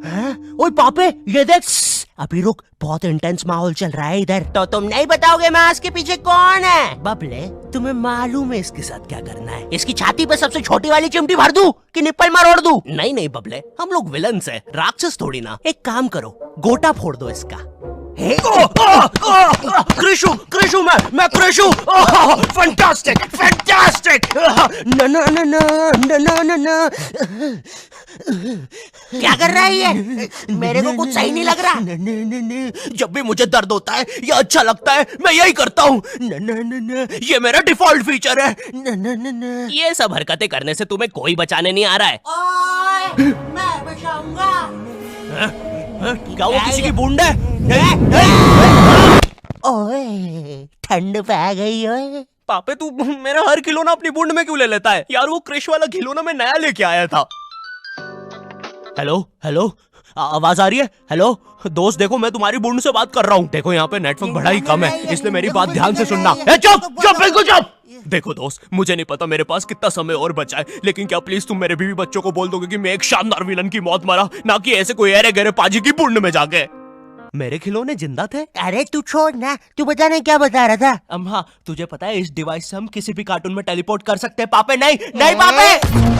ओए पापे ये देख, अभी रुक, बहुत इंटेंस माहौल चल रहा है इधर। तो तुम नहीं बताओगे मास्क के पीछे कौन है? बबले, तुम्हें मालूम है इसके साथ क्या करना है? इसकी छाती पे सबसे छोटी वाली चिमटी भर दूं कि निप्पल मरोड़ दूं? नहीं बबले, हम लोग विलन्स हैं, राक्षस थोड़ी ना। एक काम करो, गोटा फोड़ दो इसका। कृषु मैं कृषु, फैंटास्टिक फैंटास्टिक। क्या कर रहा है ये? मेरे को कुछ सही नहीं लग रहा। जब भी मुझे दर्द होता है या अच्छा लगता है मैं यही करता हूँ। ये मेरा डिफॉल्ट फीचर है। ये सब हरकतें करने से तुम्हें कोई बचाने नहीं आ रहा है। ओए, मैं बचाऊंगा। क्या वो किसी की बूंद है? ओए, ठंड पै गई ओए। पापे तू मेरा हर खिलौना अपनी बूंद में क्यों ले लेता है? यार वो क्रिश वाला खिलौना मैं नया लेके आया था। हेलो, आवाज आ रही है? हेलो दोस्त, देखो मैं तुम्हारी बूंद से बात कर रहा हूँ। देखो यहाँ पे नेटवर्क बड़ा ही कम है, इसलिए मेरी बात ध्यान से सुनना। चुप बिल्कुल चुप। देखो दोस्त, मुझे नहीं पता मेरे पास कितना समय और बचा है, लेकिन क्या प्लीज तुम मेरे बीवी बच्चों को बोल दोगे कि मैं एक शानदार विलन की मौत मरा, ना कि ऐसे कोई अरे गहरे पाजी की बूंद में जाके। मेरे खिलौने जिंदा थे? अरे तू छोड़ ना, तू बता नहीं क्या बता रहा था? हाँ, तुझे पता है इस डिवाइस से हम किसी भी कार्टून में टेलीपोर्ट कर सकते हैं। पापे नहीं पापे।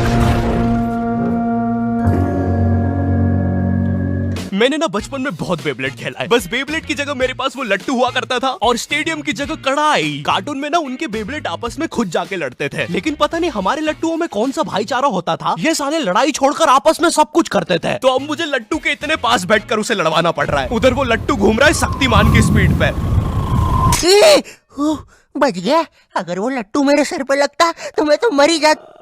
मैंने ना बचपन में बहुत बेब्लेड खेला है। बस बेब्लेड की जगह मेरे पास वो लट्टू हुआ करता था और स्टेडियम की जगह कढ़ाई। कार्टून में ना उनके बेब्लेड आपस में खुद जाके लड़ते थे, लेकिन पता नहीं हमारे लट्टुओं में कौन सा भाईचारा होता था, ये साले लड़ाई छोड़कर आपस में सब कुछ करते थे। तो अब मुझे लट्टू के इतने पास बैठकर उसे लड़वाना पड़ रहा है। उधर वो लट्टू घूम रहा है शक्तिमान की स्पीड पे। बच गया। अगर वो लट्टू मेरे सर पे लगता तो मैं तो मर ही जाता।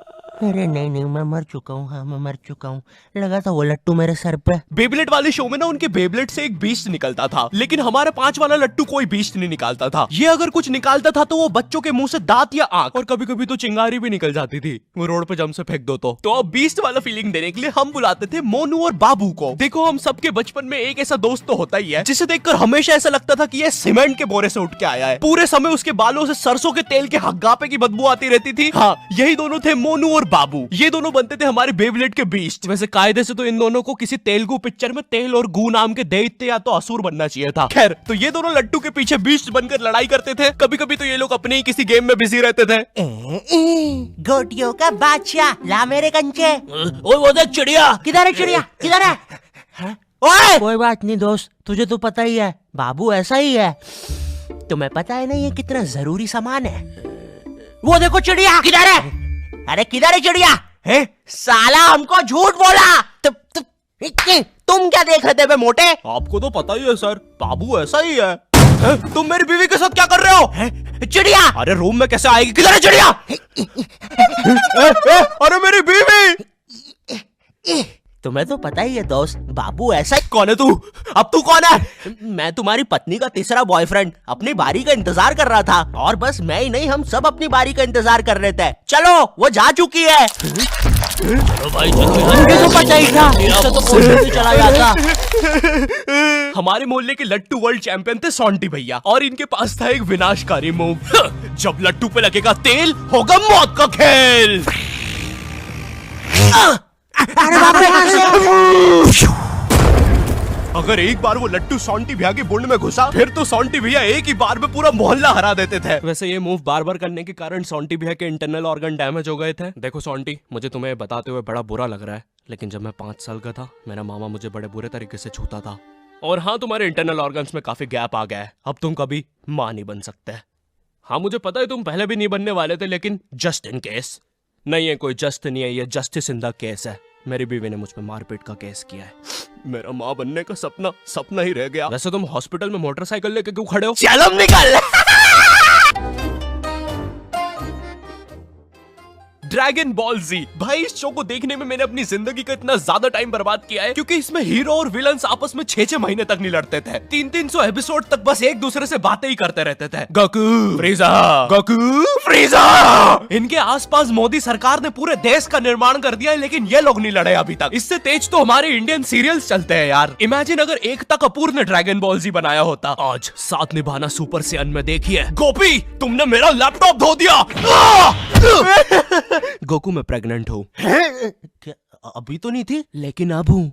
अरे नहीं, मैं मर चुका हूँ। हाँ, मैं मर चुका हूँ। लगा था वो लट्टू मेरे सर पे। बेब्लेड वाले शो में ना उनके बेब्लेड से एक बीस्ट निकलता था, लेकिन हमारे 5 वाला लट्टू कोई बीस्ट नहीं निकालता था। ये अगर कुछ निकालता था तो वो बच्चों के मुंह से दांत या आंख, और कभी कभी तो चिंगारी भी निकल जाती थी, वो रोड पे जम से फेंक दो तो अब बीस्ट वाला फीलिंग देने के लिए हम बुलाते थे मोनू और बाबू को। देखो हम सबके बचपन में एक ऐसा दोस्त तो होता ही है जिसे देखकर हमेशा ऐसा लगता था कि ये सीमेंट के बोरे से उठ के आया है। पूरे समय उसके बालों से सरसों के तेल के हग्गापे की बदबू आती रहती थी। हाँ, यही दोनों थे मोनू और बाबू। ये दोनों बनते थे हमारे बेब्लेड के बीस्ट। वैसे कायदे से तो इन दोनों को किसी तेलुगु पिक्चर में तेल और गू नाम के दैत्य या तो असुर बनना चाहिए था। खैर, तो ये दोनों लट्टू के पीछे बीस्ट बनकर लड़ाई करते थे। कभी कभी तो ये लोग अपने ही किसी गेम में बिजी रहते थे। गोटियों का बादशाह, ला मेरे कंचे। ओए वो देख चिड़िया। किधर है चिड़िया? किधर है? ओए कोई बात नहीं दोस्त, तुझे तो पता ही है बाबू ऐसा ही है। तुम्हें पता है ना ये कितना जरूरी सामान है। वो देखो चिड़िया। किधर है? अरे किधर है चिड़िया? साला हमको झूठ बोला। तुम क्या देख रहे थे बे मोटे? आपको तो पता ही है सर, बाबू ऐसा ही है। तुम मेरी बीवी के साथ क्या कर रहे हो? चिड़िया। अरे रूम में कैसे आएगी? किधर है चिड़िया? अरे मेरी बीवी। तुम्हें तो पता ही है दोस्त, बाबू ऐसा ही। कौन है तू? अब तू कौन है? मैं तुम्हारी पत्नी का तीसरा बॉयफ्रेंड, अपनी बारी का इंतजार कर रहा था। और बस मैं ही नहीं, हम सब अपनी बारी का इंतजार कर रहे थे। चलो, वो जा चुकी है। चलो भाई चलो। मुझे तो पता ही था, इससे तो कोई नहीं चला जाता। हमारे मोहल्ले के लट्टू वर्ल्ड चैंपियन थे सोंटी भैया, और इनके पास था एक विनाशकारी मूव। जब लट्टू पे लगेगा तेल, होगा मौत का खेल। अरे अगर एक बार वो लट्टू सोंटी भैया की बूंद में घुसा, फिर तो सोंटी भैया एक ही बार में पूरा मोहल्ला हरा देते थे। वैसे ये मूव बार बार करने के कारण सोंटी भैया के इंटरनल ऑर्गन डैमेज हो गए थे। देखो सोंटी, मुझे तुम्हें बताते हुए बड़ा बुरा लग रहा है, लेकिन जब मैं 5 साल का था, मेरा मामा मुझे बड़े बुरे तरीके से छूता था। और हाँ, तुम्हारे इंटरनल ऑर्गन्स में काफी गैप आ गया है, अब तुम कभी माँ नहीं बन सकते। हाँ मुझे पता है तुम पहले भी नहीं बनने वाले थे, लेकिन जस्ट इन केस। नहीं है कोई जस्ट नहीं है, ये जस्टिस इन द केस है। मेरी बीवी ने मुझ पे मारपीट का केस किया है। मेरा माँ बनने का सपना ही रह गया। वैसे तुम हॉस्पिटल में मोटरसाइकिल लेके क्यों खड़े हो? चलम निकाल। ड्रैगन बॉल जी, भाई इस शो को देखने में मैंने अपनी जिंदगी का इतना ज्यादा टाइम बर्बाद किया है, क्योंकि इसमें हीरो और विलन्स आपस में 6-6 महीने तक नहीं लड़ते थे। 300 एपिसोड तक बस एक दूसरे से बातें ही करते रहते थे। Goku फ्रीजा, Goku फ्रीजा। इनके आसपास मोदी सरकार ने पूरे देश का निर्माण कर दिया है, लेकिन ये लोग नहीं लड़े अभी तक। इससे तेज तो हमारे इंडियन सीरियल्स चलते हैं यार। इमेजिन अगर एकता कपूर ने ड्रैगन बॉल जी बनाया होता। आज साथ निभाना सुपर सियान में देखिए। गोपी, तुमने मेरा लैपटॉप धो दिया। गोकू मैं प्रेग्नेंट हूँ। अभी तो नहीं थी, लेकिन अब हूँ।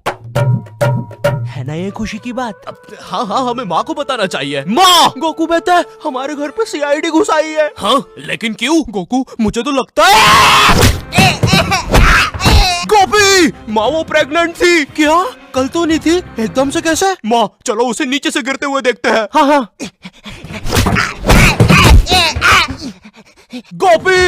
है ना ये खुशी की बात। हाँ हाँ, हमें माँ को बताना चाहिए। माँ, गोकू कहता है हमारे घर पे सीआईडी घुस आई है। हाँ, लेकिन क्यों? गोकू, मुझे तो लगता है गोपी, माँ वो प्रेग्नेंट थी। क्या? कल तो नहीं थी, एकदम से कैसे? माँ, चलो उसे नीचे से गिरते हुए देखते हैं। हाँ हाँ। गोपी,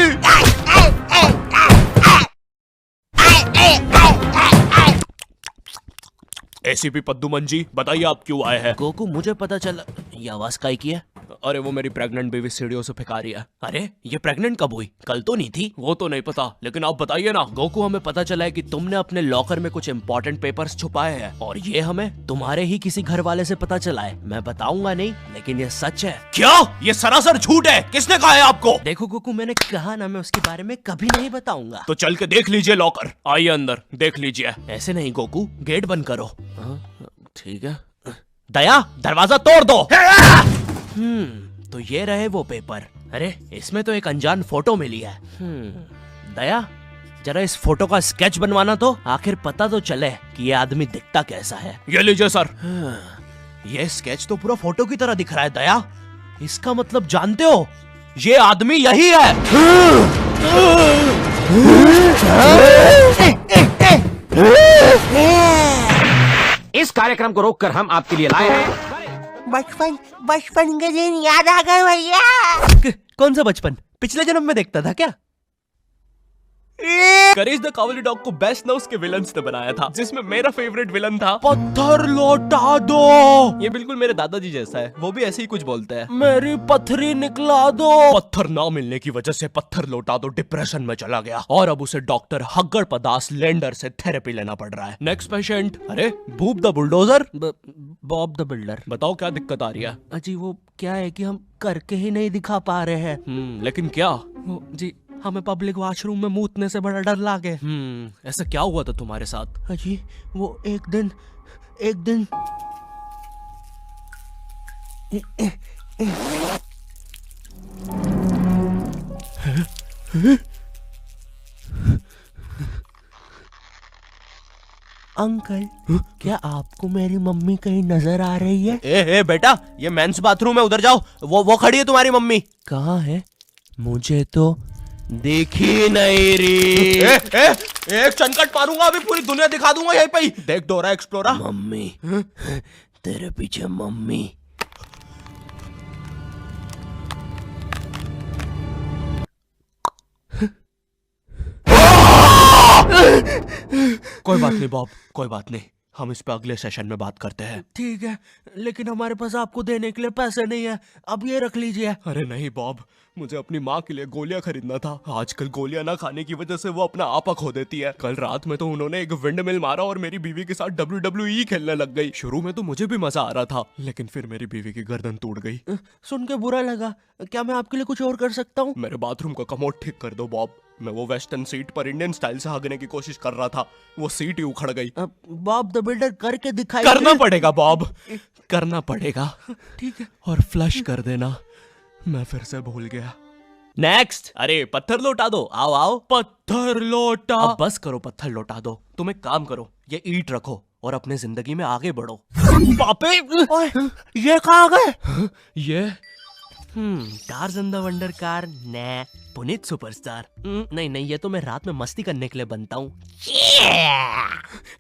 एसीपी पद्दुमन जी, बताइए आप क्यों आए हैं? गोकू, मुझे पता चला। ये आवाज काहे की है? अरे वो मेरी प्रेग्नेंट बेबी सीढ़ियों से फेंका रही है। अरे ये प्रेग्नेंट कब हुई? कल तो नहीं थी। वो तो नहीं पता, लेकिन आप बताइए ना। गोकू, हमें पता चला है कि तुमने अपने लॉकर में कुछ इंपॉर्टेंट पेपर्स छुपाए हैं और ये हमें तुम्हारे ही किसी घर वाले से पता चला है। मैं बताऊंगा नहीं, लेकिन ये सच है। क्या? ये सरासर झूठ है। किसने कहा है आपको? देखो गोकू, मैंने कहा ना, मैं उसके बारे में कभी नहीं बताऊंगा। तो चल के देख लीजिए लॉकर। आइए अंदर, देख लीजिए। ऐसे नहीं गोकू, गेट बंद करो। ठीक है। दया, दरवाजा तोड़ दो। तो ये रहे वो पेपर। अरे इसमें तो एक अनजान फोटो मिली है। दया, जरा इस फोटो का स्केच बनवाना तो, आखिर पता तो चले कि ये आदमी दिखता कैसा है। ये लीजिए सर। ये स्केच तो पूरा फोटो की तरह दिख रहा है दया। इसका मतलब जानते हो, ये आदमी यही है। इस कार्यक्रम को रोककर हम आपके लिए लाए हैं बचपन के दिन याद आ गए भैया। कौन सा बचपन? पिछले जन्म में देखता था क्या? करेज द कावली डॉग को बेस्ट ना उसके विलन्स ने बनाया था, जिसमें मेरा फेवरेट विलन था पत्थर लौटा दो। ये बिल्कुल मेरे दादाजी जैसा है, वो भी ऐसे ही कुछ बोलते हैं। मेरी पथरी निकला दो। पत्थर ना मिलने की वजह से पत्थर लौटा दो डिप्रेशन में चला गया और अब उसे डॉक्टर हग्गड़ पदास लेंडर से थेरेपी लेना पड़ रहा है। Next patient. अरे भूप the bulldozer. Bob the builder. बताओ क्या दिक्कत आ रही है? अजी वो क्या है कि हम करके ही नहीं दिखा पा रहे हैं। लेकिन क्या? जी, हमें पब्लिक वॉशरूम में मूतने से बड़ा डर लागे। ऐसा क्या हुआ था तुम्हारे साथ? अजी वो एक दिन अंकल, क्या आपको मेरी मम्मी कहीं नजर आ रही है? ए बेटा, ये मेंस बाथरूम है, उधर जाओ। वो खड़ी है तुम्हारी मम्मी। कहाँ है? मुझे तो देखी नहीं रही। एक चनकट मारूंगा, अभी पूरी दुनिया दिखा दूंगा यहीं पे ही। देख डोरा एक्सप्लोरा। मम्मी, तेरे पीछे मम्मी। कोई बात नहीं बॉब, कोई बात नहीं, हम इस पे अगले सेशन में बात करते हैं। ठीक है, लेकिन हमारे पास आपको देने के लिए पैसे नहीं है, अब ये रख लीजिए। अरे नहीं बॉब, मुझे अपनी माँ के लिए गोलियां खरीदना था। आजकल गोलियां ना खाने की वजह से वो अपना आपा खो देती है। कल रात में तो उन्होंने एक विंड मिल मारा और मेरी बीवी के साथ WWE खेलने लग गई। शुरू में तो मुझे भी मजा आ रहा था, लेकिन फिर मेरी बीवी की गर्दन टूट गई। सुन के बुरा लगा। क्या मैं आपके लिए कुछ और कर सकता हूँ? मेरे बाथरूम का कमोड ठीक कर दो बॉब। मैं वो वेस्टर्न सीट पर इंडियन स्टाइल से हगने की कोशिश कर रहा था, वो सीट ही उखड़ गई। बॉब द बिल्डर करके दिखाई। करना पड़ेगा बॉब, करना पड़ेगा। ठीक है। और फ्लश कर देना। मैं फिर से भूल गया। नेक्स्ट। अरे पत्थर लौटा दो। आओ आओ। पत्थर लौटा। अब बस करो, पत्थर लौटा दो। तुम एक काम करो, ये ईंट रखो और अपने जिंदगी में आगे बढ़ो। पापे, ये कहाँ गए? ये टार्ज़न द वंडर कार ने पुनीत सुपरस्टार। नहीं, ये तो मैं रात में मस्ती करने के लिए बनता हूँ।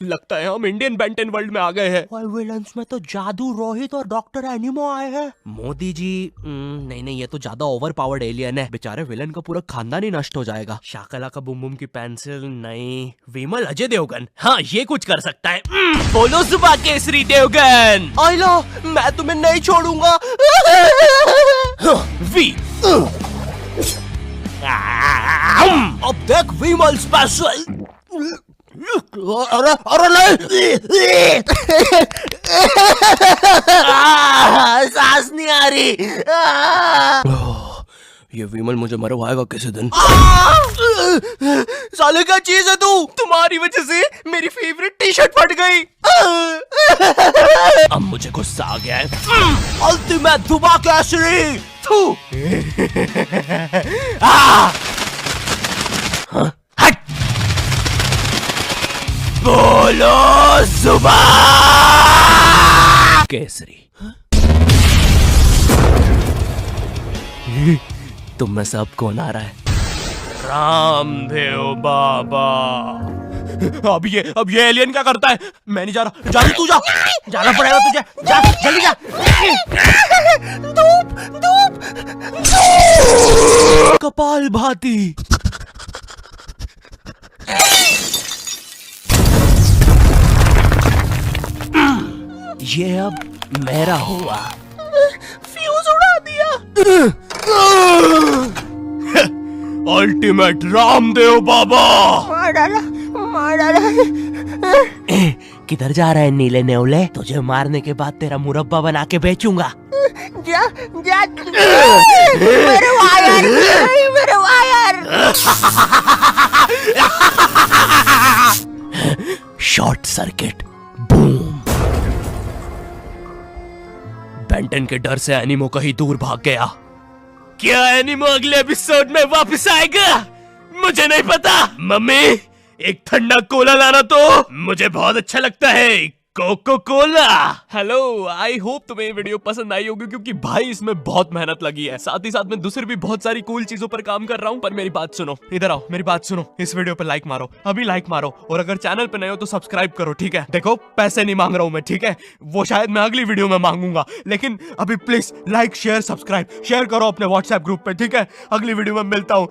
लगता है हम इंडियन बेंटन वर्ल्ड में आ गए हैं। और विलन्स में तो जादू रोहित और डॉक्टर एनिमो आए हैं। मोदी जी, नहीं, ये तो ज्यादा ओवर पावर्ड एलियन है। बेचारे विलन का पूरा खानदान ही नष्ट हो जाएगा। शाकला का बुम बुम की पेंसिल नहीं। विमल अजय देवगन, हाँ ये कुछ कर सकता है। बोलो सुबह केसरी देवगन। आइला, मैं तुम्हें नहीं छोड़ूंगा। वी अब देख विमल स्पेशल। अरे नहीं, सांस नहीं आ रही। ये विमल मुझे मरवाएगा किसी दिन। साले क्या चीज है तू? तुम्हारी वजह से मेरी फेवरेट टी शर्ट फट गई। अब मुझे गुस्सा आ गया है। अल्टीमेट दुबा केसरी। बोलो सुबह। केसरी। तुम में सब कौन आ रहा है? रामदेव बाबा। अब ये एलियन क्या करता है? मैं नहीं जा रहा। जा तू जा, जाना पड़ेगा तुझे। जा जल्दी जा। धूप कपाल भाती। ये अब मेरा हुआ। फ्यूज उड़ा दिया। अल्टीमेट रामदेव बाबा। मार डाला। किधर जा रहा है नीले नेवले? तुझे मारने के बाद तेरा मुरब्बा बना के बेचूंगा। जा मेरे वायर। Short circuit boom. बेंटन के डर से एनिमो कहीं दूर भाग गया। क्या एनिमो अगले एपिसोड में वापस आएगा? मुझे नहीं पता। मम्मी एक ठंडा कोला लाना तो। मुझे बहुत अच्छा लगता है Coca Cola. Hello, I hope तुम्हें ये वीडियो पसंद आई होगी, क्योंकि भाई इसमें बहुत मेहनत लगी है। साथ ही साथ मैं दूसरी भी बहुत सारी कूल चीजों पर काम कर रहा हूँ। पर मेरी बात सुनो, इधर आओ, मेरी बात सुनो। इस वीडियो पर लाइक मारो, अभी लाइक मारो। और अगर चैनल पे नए हो तो सब्सक्राइब करो, ठीक है? देखो पैसे नहीं मांग रहा हूँ मैं, ठीक है? वो शायद मैं अगली वीडियो में मांगूंगा, लेकिन अभी please like share subscribe share करो अपने व्हाट्सएप ग्रुप पे, ठीक है? अगली वीडियो में मिलता हूँ।